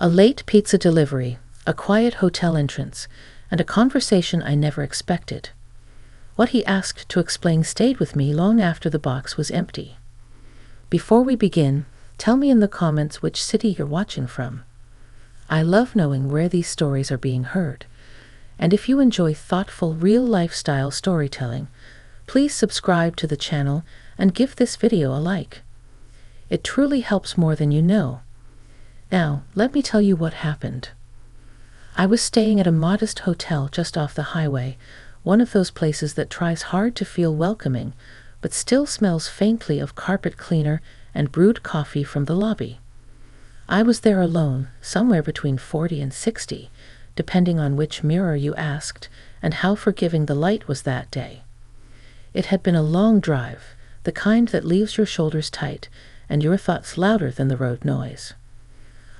A late pizza delivery, a quiet hotel entrance, and a conversation I never expected. What he asked to explain stayed with me long after the box was empty. Before we begin, tell me in the comments which city you're watching from. I love knowing where these stories are being heard. And if you enjoy thoughtful, real lifestyle storytelling, please subscribe to the channel and give this video a like. It truly helps more than you know. Now, let me tell you what happened. I was staying at a modest hotel just off the highway, one of those places that tries hard to feel welcoming, but still smells faintly of carpet cleaner and brewed coffee from the lobby. I was there alone, somewhere between 40 and 60, depending on which mirror you asked and how forgiving the light was that day. It had been a long drive, the kind that leaves your shoulders tight and your thoughts louder than the road noise.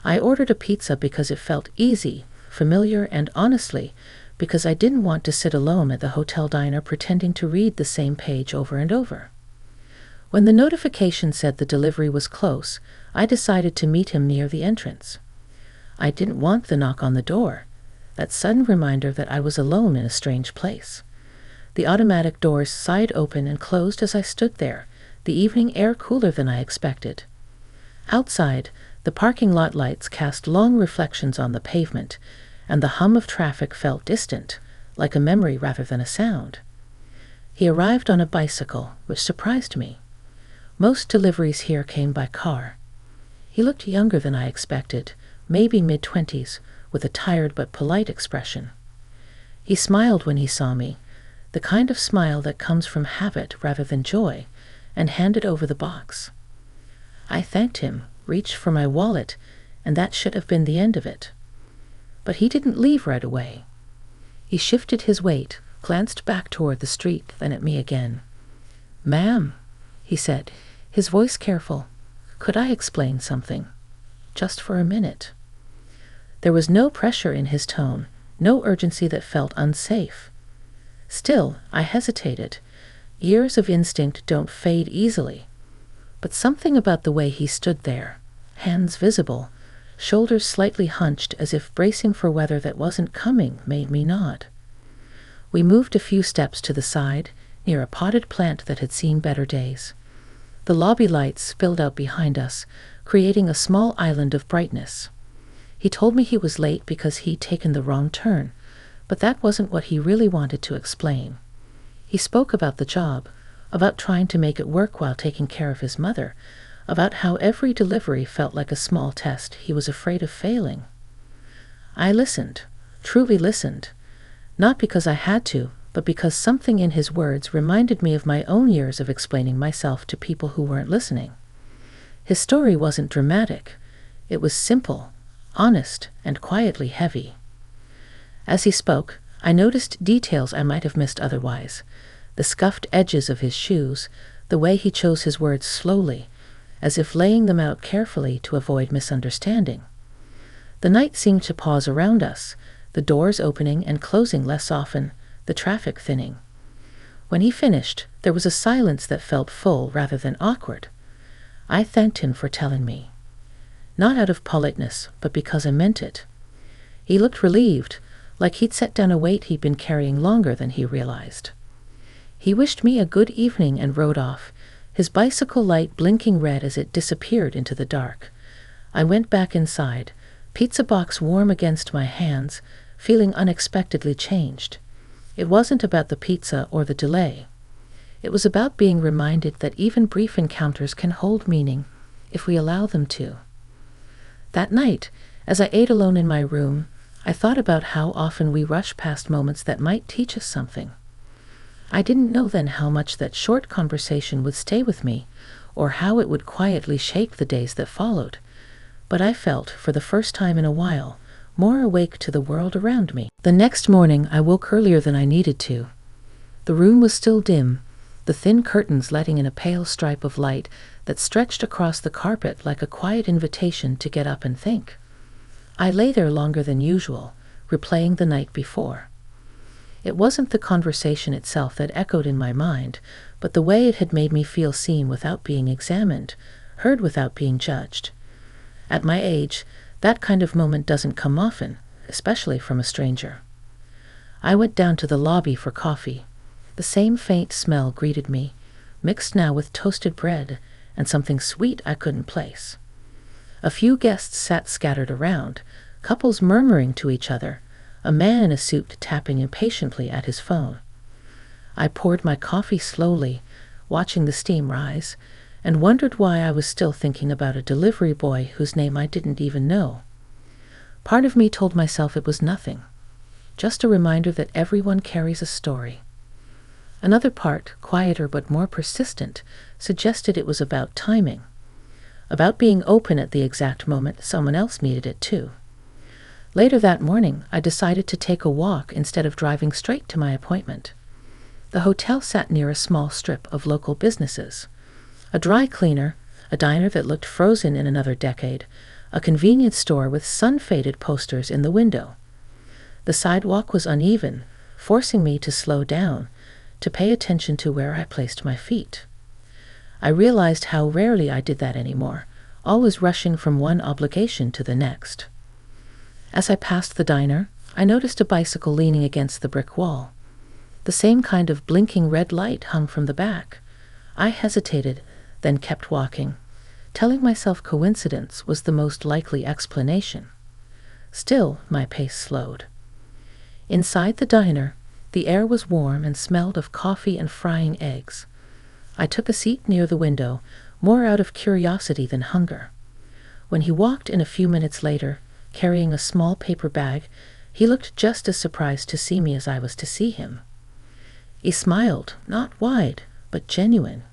I ordered a pizza because it felt easy, familiar, and honestly, because I didn't want to sit alone at the hotel diner pretending to read the same page over and over. When the notification said the delivery was close, I decided to meet him near the entrance. I didn't want the knock on the door, that sudden reminder that I was alone in a strange place. The automatic doors sighed open and closed as I stood there, the evening air cooler than I expected. Outside, the parking lot lights cast long reflections on the pavement, and the hum of traffic felt distant, like a memory rather than a sound. He arrived on a bicycle, which surprised me. Most deliveries here came by car. He looked younger than I expected, maybe mid-20s, with a tired but polite expression. He smiled when he saw me, the kind of smile that comes from habit rather than joy, and handed over the box. I thanked him, reached for my wallet, and that should have been the end of it. But he didn't leave right away. He shifted his weight, glanced back toward the street, then at me again. "Ma'am," he said, his voice careful, "could I explain something? Just for a minute." There was no pressure in his tone, no urgency that felt unsafe. Still, I hesitated. Years of instinct don't fade easily. But something about the way he stood there, hands visible, shoulders slightly hunched as if bracing for weather that wasn't coming, made me nod. We moved a few steps to the side, near a potted plant that had seen better days. The lobby lights spilled out behind us, creating a small island of brightness. He told me he was late because he'd taken the wrong turn, but that wasn't what he really wanted to explain. He spoke about the job, about trying to make it work while taking care of his mother, about how every delivery felt like a small test he was afraid of failing. I listened, truly listened, not because I had to, but because something in his words reminded me of my own years of explaining myself to people who weren't listening. His story wasn't dramatic. It was simple, honest, and quietly heavy. As he spoke, I noticed details I might have missed otherwise. The scuffed edges of his shoes, the way he chose his words slowly, as if laying them out carefully to avoid misunderstanding. The night seemed to pause around us, the doors opening and closing less often, the traffic thinning. When he finished, there was a silence that felt full rather than awkward. I thanked him for telling me. Not out of politeness, but because I meant it. He looked relieved, like he'd set down a weight he'd been carrying longer than he realized. He wished me a good evening and rode off, his bicycle light blinking red as it disappeared into the dark. I went back inside, pizza box warm against my hands, feeling unexpectedly changed. It wasn't about the pizza or the delay. It was about being reminded that even brief encounters can hold meaning, if we allow them to. That night, as I ate alone in my room, I thought about how often we rush past moments that might teach us something. I didn't know then how much that short conversation would stay with me, or how it would quietly shape the days that followed. But I felt, for the first time in a while, more awake to the world around me. The next morning I woke earlier than I needed to. The room was still dim, the thin curtains letting in a pale stripe of light that stretched across the carpet like a quiet invitation to get up and think. I lay there longer than usual, replaying the night before. It wasn't the conversation itself that echoed in my mind, but the way it had made me feel seen without being examined, heard without being judged. At my age, That kind of moment doesn't come often, especially from a stranger. I went down to the lobby for coffee. The same faint smell greeted me, mixed now with toasted bread and something sweet I couldn't place. A few guests sat scattered around, couples murmuring to each other, a man in a suit tapping impatiently at his phone. I poured my coffee slowly, watching the steam rise, and wondered why I was still thinking about a delivery boy whose name I didn't even know. Part of me told myself it was nothing, just a reminder that everyone carries a story. Another part, quieter but more persistent, suggested it was about timing, about being open at the exact moment someone else needed it too. Later that morning, I decided to take a walk instead of driving straight to my appointment. The hotel sat near a small strip of local businesses. A dry cleaner, a diner that looked frozen in another decade, a convenience store with sun-faded posters in the window. The sidewalk was uneven, forcing me to slow down, to pay attention to where I placed my feet. I realized how rarely I did that anymore, always rushing from one obligation to the next. As I passed the diner, I noticed a bicycle leaning against the brick wall. The same kind of blinking red light hung from the back. I hesitated, then kept walking, telling myself coincidence was the most likely explanation. Still, my pace slowed. Inside the diner, the air was warm and smelled of coffee and frying eggs. I took a seat near the window, more out of curiosity than hunger. When he walked in a few minutes later, carrying a small paper bag, he looked just as surprised to see me as I was to see him. He smiled, not wide, but genuine.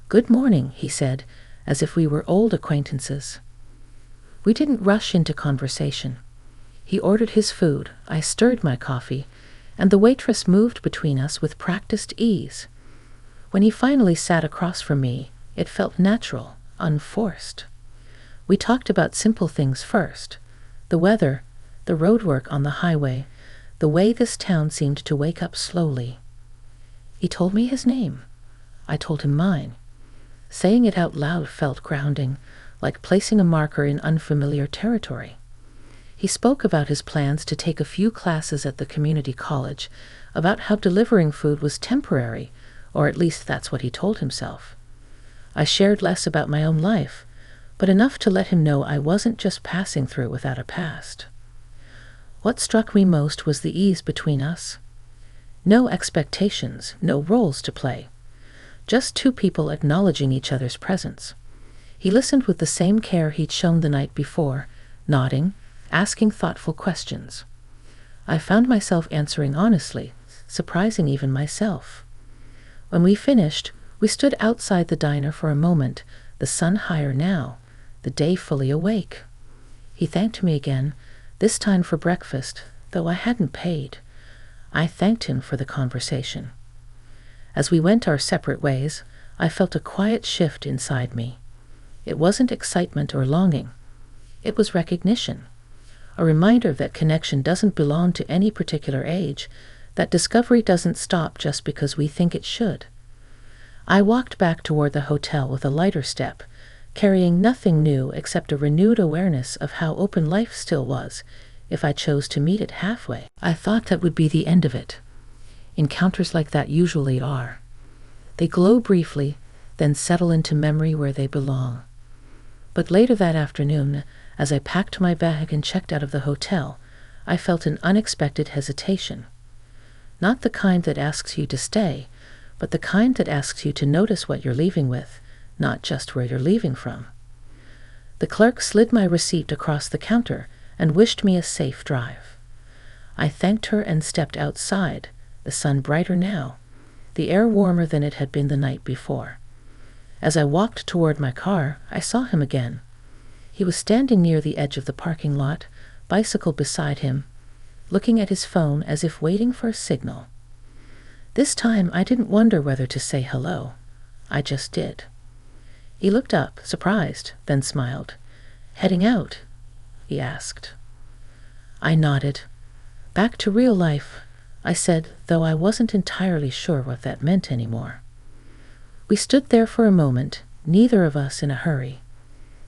"Good morning," he said, as if we were old acquaintances. We didn't rush into conversation. He ordered his food, I stirred my coffee, and the waitress moved between us with practiced ease. When he finally sat across from me, it felt natural, unforced. We talked about simple things first: the weather, the roadwork on the highway, the way this town seemed to wake up slowly. He told me his name. I told him mine. Saying it out loud felt grounding, like placing a marker in unfamiliar territory. He spoke about his plans to take a few classes at the community college, about how delivering food was temporary, or at least that's what he told himself. I shared less about my own life, but enough to let him know I wasn't just passing through without a past. What struck me most was the ease between us. No expectations, no roles to play. Just two people acknowledging each other's presence. He listened with the same care he'd shown the night before, nodding, asking thoughtful questions. I found myself answering honestly, surprising even myself. When we finished, we stood outside the diner for a moment, the sun higher now, the day fully awake. He thanked me again, this time for breakfast, though I hadn't paid. I thanked him for the conversation. As we went our separate ways, I felt a quiet shift inside me. It wasn't excitement or longing. It was recognition. A reminder that connection doesn't belong to any particular age, that discovery doesn't stop just because we think it should. I walked back toward the hotel with a lighter step, carrying nothing new except a renewed awareness of how open life still was, if I chose to meet it halfway. I thought that would be the end of it. Encounters like that usually are. They glow briefly, then settle into memory where they belong. But later that afternoon, as I packed my bag and checked out of the hotel, I felt an unexpected hesitation. Not the kind that asks you to stay, but the kind that asks you to notice what you're leaving with, not just where you're leaving from. The clerk slid my receipt across the counter and wished me a safe drive. I thanked her and stepped outside, the sun brighter now, the air warmer than it had been the night before. As I walked toward my car, I saw him again. He was standing near the edge of the parking lot, bicycle beside him, looking at his phone as if waiting for a signal. This time I didn't wonder whether to say hello. I just did. He looked up, surprised, then smiled. "Heading out?" he asked. I nodded. "Back to real life," I said, though I wasn't entirely sure what that meant anymore. We stood there for a moment, neither of us in a hurry.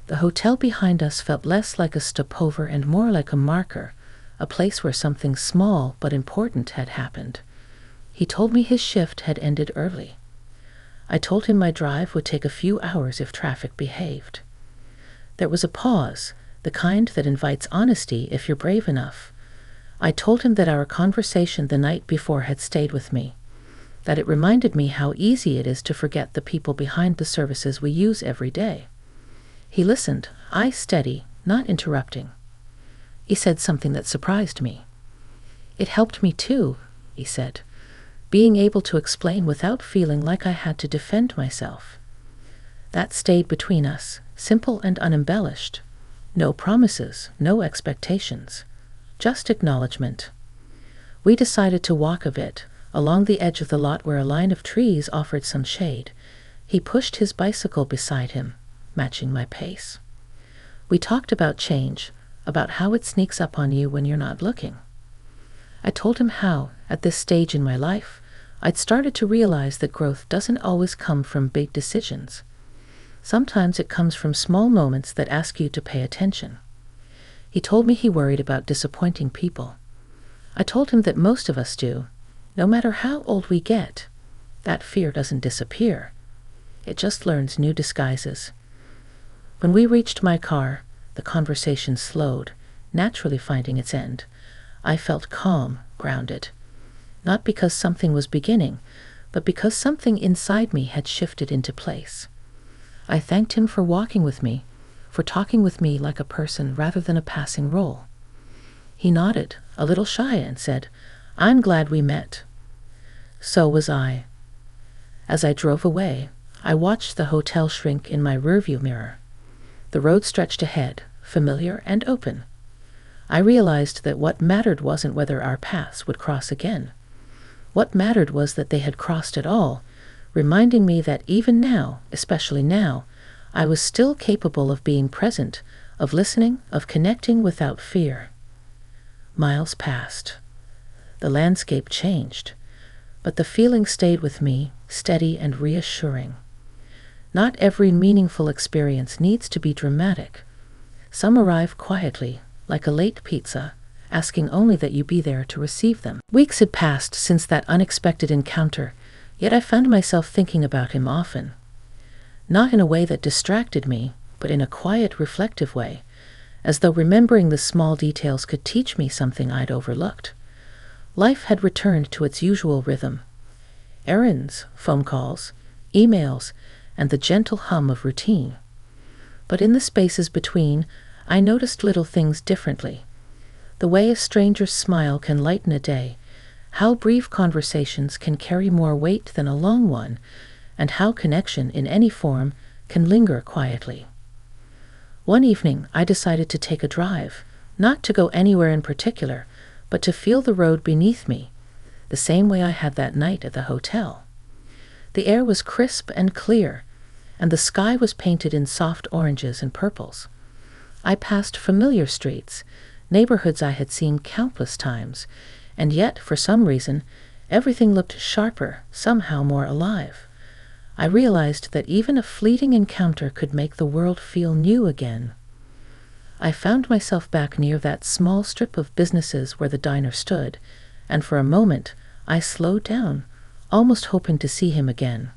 The hotel behind us felt less like a stopover and more like a marker, a place where something small but important had happened. He told me his shift had ended early. I told him my drive would take a few hours if traffic behaved. There was a pause, the kind that invites honesty if you're brave enough. I told him that our conversation the night before had stayed with me, that it reminded me how easy it is to forget the people behind the services we use every day. He listened, eyes steady, not interrupting. He said something that surprised me. "It helped me too," he said, being able to explain without feeling like I had to defend myself. That stayed between us, simple and unembellished. No promises, no expectations, just acknowledgement. We decided to walk a bit, along the edge of the lot where a line of trees offered some shade. He pushed his bicycle beside him, matching my pace. We talked about change, about how it sneaks up on you when you're not looking. I told him how, at this stage in my life, I'd started to realize that growth doesn't always come from big decisions. Sometimes it comes from small moments that ask you to pay attention. He told me he worried about disappointing people. I told him that most of us do. No matter how old we get, that fear doesn't disappear. It just learns new disguises. When we reached my car, the conversation slowed, naturally finding its end. I felt calm, grounded. Not because something was beginning, but because something inside me had shifted into place. I thanked him for walking with me, for talking with me like a person rather than a passing role. He nodded, a little shy, and said, "I'm glad we met." So was I. As I drove away, I watched the hotel shrink in my rearview mirror. The road stretched ahead, familiar and open. I realized that what mattered wasn't whether our paths would cross again. What mattered was that they had crossed at all, reminding me that even now, especially now, I was still capable of being present, of listening, of connecting without fear. Miles passed. The landscape changed, but the feeling stayed with me, steady and reassuring. Not every meaningful experience needs to be dramatic. Some arrive quietly, like a late pizza, asking only that you be there to receive them. Weeks had passed since that unexpected encounter, yet I found myself thinking about him often. Not in a way that distracted me, but in a quiet, reflective way, as though remembering the small details could teach me something I'd overlooked. Life had returned to its usual rhythm. Errands, phone calls, emails, and the gentle hum of routine. But in the spaces between, I noticed little things differently. The way a stranger's smile can lighten a day, how brief conversations can carry more weight than a long one, and how connection in any form can linger quietly. One evening, I decided to take a drive, not to go anywhere in particular, but to feel the road beneath me, the same way I had that night at the hotel. The air was crisp and clear, and the sky was painted in soft oranges and purples. I passed familiar streets, neighborhoods I had seen countless times, and yet, for some reason, everything looked sharper, somehow more alive. I realized that even a fleeting encounter could make the world feel new again. I found myself back near that small strip of businesses where the diner stood, and for a moment I slowed down, almost hoping to see him again.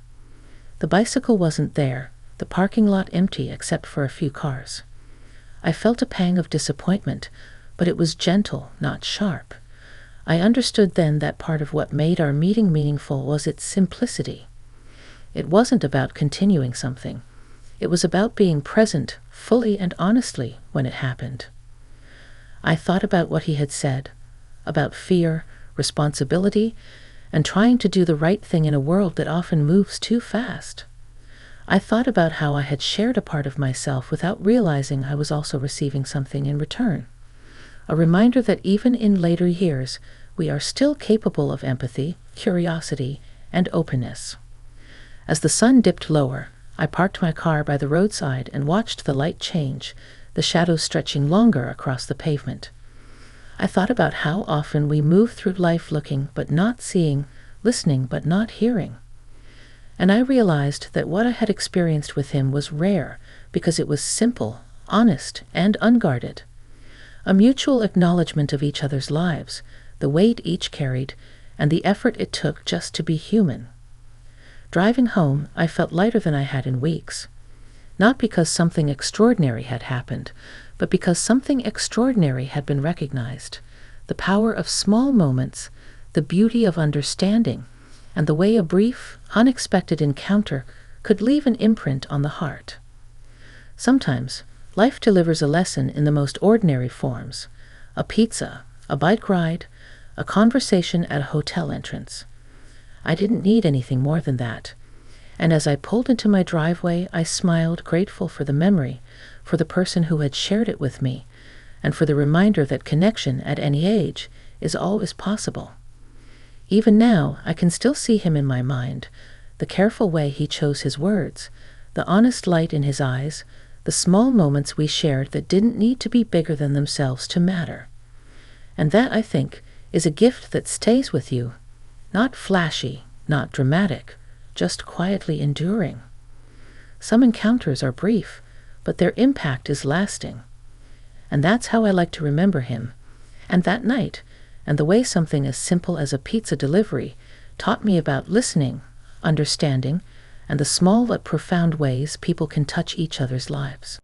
The bicycle wasn't there, the parking lot empty except for a few cars. I felt a pang of disappointment, but it was gentle, not sharp. I understood then that part of what made our meeting meaningful was its simplicity. It wasn't about continuing something. It was about being present, fully and honestly, when it happened. I thought about what he had said, about fear, responsibility, and trying to do the right thing in a world that often moves too fast. I thought about how I had shared a part of myself without realizing I was also receiving something in return. A reminder that even in later years, we are still capable of empathy, curiosity, and openness. As the sun dipped lower, I parked my car by the roadside and watched the light change, the shadows stretching longer across the pavement. I thought about how often we move through life looking but not seeing, listening but not hearing. And I realized that what I had experienced with him was rare, because it was simple, honest, and unguarded. A mutual acknowledgement of each other's lives, the weight each carried, and the effort it took just to be human. Driving home, I felt lighter than I had in weeks. Not because something extraordinary had happened, but because something extraordinary had been recognized. The power of small moments, the beauty of understanding, and the way a brief, unexpected encounter could leave an imprint on the heart. Sometimes, life delivers a lesson in the most ordinary forms: a pizza, a bike ride, a conversation at a hotel entrance. I didn't need anything more than that. And as I pulled into my driveway, I smiled, grateful for the memory, for the person who had shared it with me, and for the reminder that connection at any age is always possible. Even now, I can still see him in my mind, the careful way he chose his words, the honest light in his eyes, the small moments we shared that didn't need to be bigger than themselves to matter. And that, I think, is a gift that stays with you, not flashy, not dramatic, just quietly enduring. Some encounters are brief, but their impact is lasting. And that's how I like to remember him, and that night, and the way something as simple as a pizza delivery taught me about listening, understanding, and the small but profound ways people can touch each other's lives.